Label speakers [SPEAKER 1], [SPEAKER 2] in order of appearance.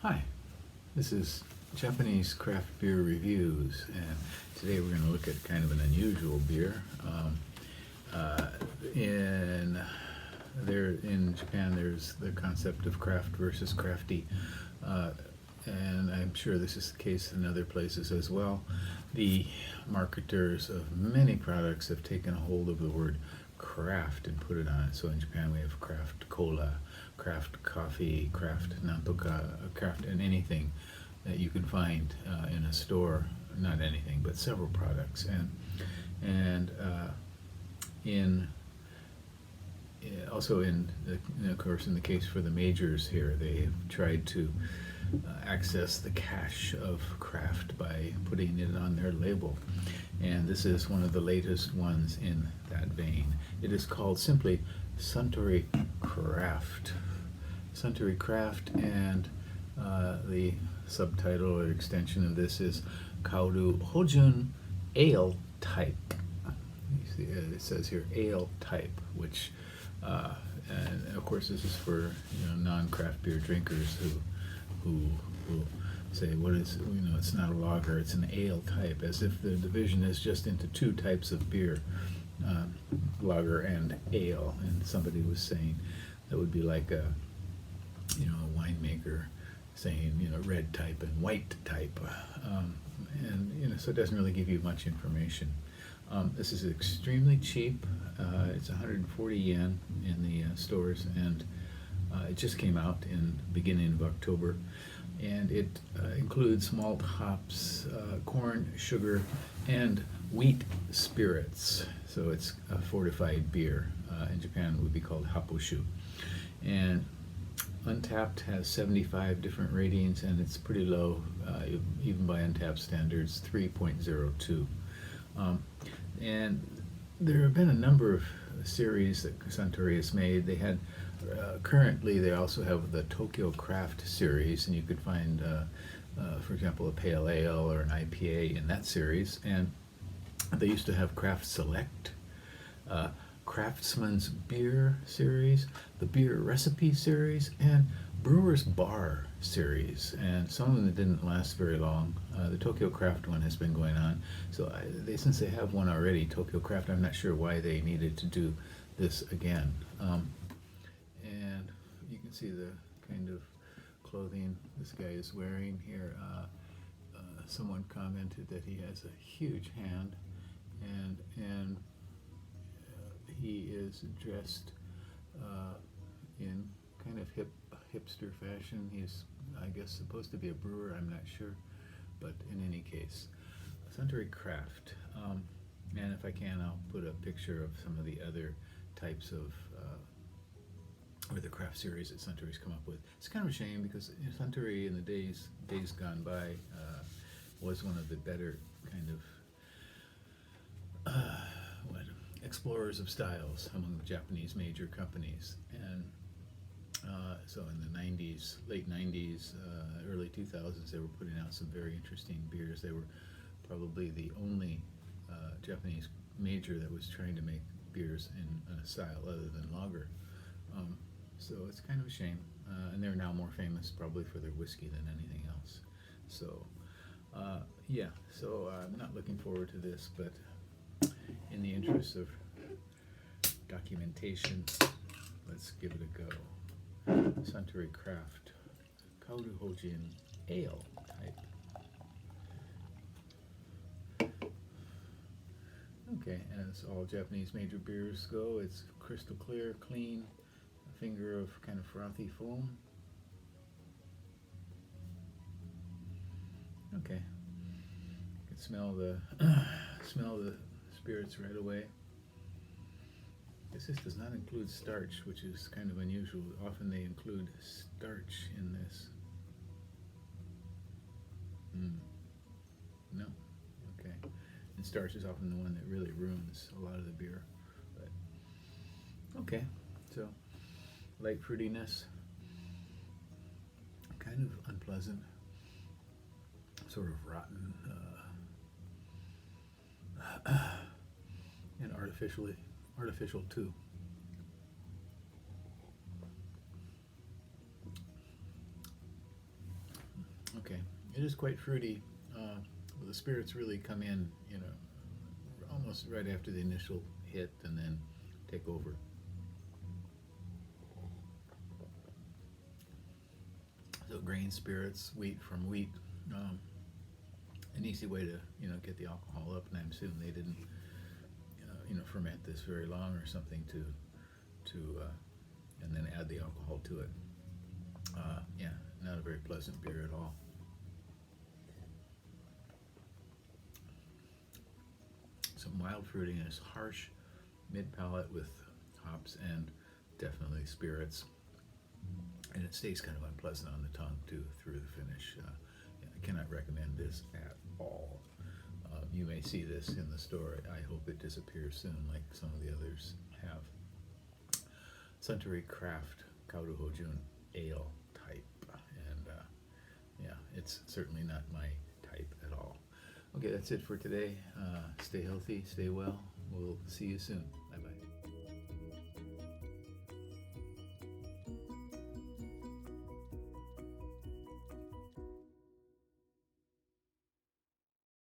[SPEAKER 1] Hi, this is Japanese Craft Beer Reviews, and today we're going to look at kind of an unusual beer. Uh, in in Japan, there's the concept of craft versus crafty, uh, and I'm sure this is the case in other places as well. The marketers of many products have taken a hold of the word craft and put it on it. So in Japan, we have craft cola, craft coffee, craft nantoka, craft, and anything that you can find in a store. Not anything, but several products, and in also of course, in the case for the majors here, they have tried to access the cache of craft by putting it on their label. And this is one of the latest ones in that vein. It is called simply Suntory Craft. Suntory Craft, and the subtitle or extension of this is Kaoru Houjun Ale Type. You see, it says here Ale Type, which and of course this is for non-craft beer drinkers who will say, what is, it's not a lager, it's an ale type, as if the division is just into two types of beer, lager and ale. And somebody was saying that would be like a winemaker saying red type and white type, and so it doesn't really give you much information. This is extremely cheap. It's 140 yen in the stores, and it just came out in the beginning of October, and it includes malt, hops, corn, sugar, and wheat spirits. So it's a fortified beer. In Japan it would be called happoshu. And Untapped has 75 different ratings, and it's pretty low, even by Untapped standards, 3.02. And there have been a number of series that Suntory has made. They had currently they also have the Tokyo Craft series, and you could find, for example, a pale ale or an IPA in that series. And they used to have Craft Select, Craftsman's Beer series, the Beer Recipe series, and Brewer's Bar series. And some of them didn't last very long. The Tokyo Craft one has been going on. So since they have one already, Tokyo Craft, I'm not sure why they needed to do this again. And you can see the kind of clothing this guy is wearing here. Someone commented that he has a huge hand, and he is dressed in kind of hipster fashion. He's, I guess, supposed to be a brewer, I'm not sure, but in any case, Suntory Craft. And if I can, I'll put a picture of some of the other types of or the craft series that Suntory's come up with. It's kind of a shame because Suntory in the days gone by was one of the better kind of explorers of styles among the Japanese major companies. And so in the 90s, late 90s, early 2000s, they were putting out some very interesting beers. They were probably the only Japanese major that was trying to make beers in a style other than lager. So it's kind of a shame. And they're now more famous probably for their whiskey than anything else. So so I'm not looking forward to this, but in the interest of documentation, let's give it a go. Suntory Craft, Kaoru Houjun Ale type. Okay, and as all Japanese major beers go, it's crystal clear, clean, a finger of kind of frothy foam. Okay, you can smell the spirits right away. This does not include starch, which is kind of unusual. Often they include starch in this. No. Okay. And starch is often the one that really ruins a lot of the beer. But okay, so light fruitiness, kind of unpleasant, sort of rotten, and artificial too. It is quite fruity. The spirits really come in, almost right after the initial hit and then take over. So grain spirits, wheat from wheat, an easy way to get the alcohol up, and I'm assuming they didn't ferment this very long or something to and then add the alcohol to it. Yeah, not a very pleasant beer at all. Some mild fruitiness, harsh mid palate with hops and definitely spirits, and it stays kind of unpleasant on the tongue too through the finish. I cannot recommend this at all. You may see this in the store. I hope it disappears soon, like some of the others have. Suntory Craft Kaoru Houjun Ale type, and yeah, it's certainly not my type at all. Okay, that's it for today. Stay healthy, stay well. We'll see you soon.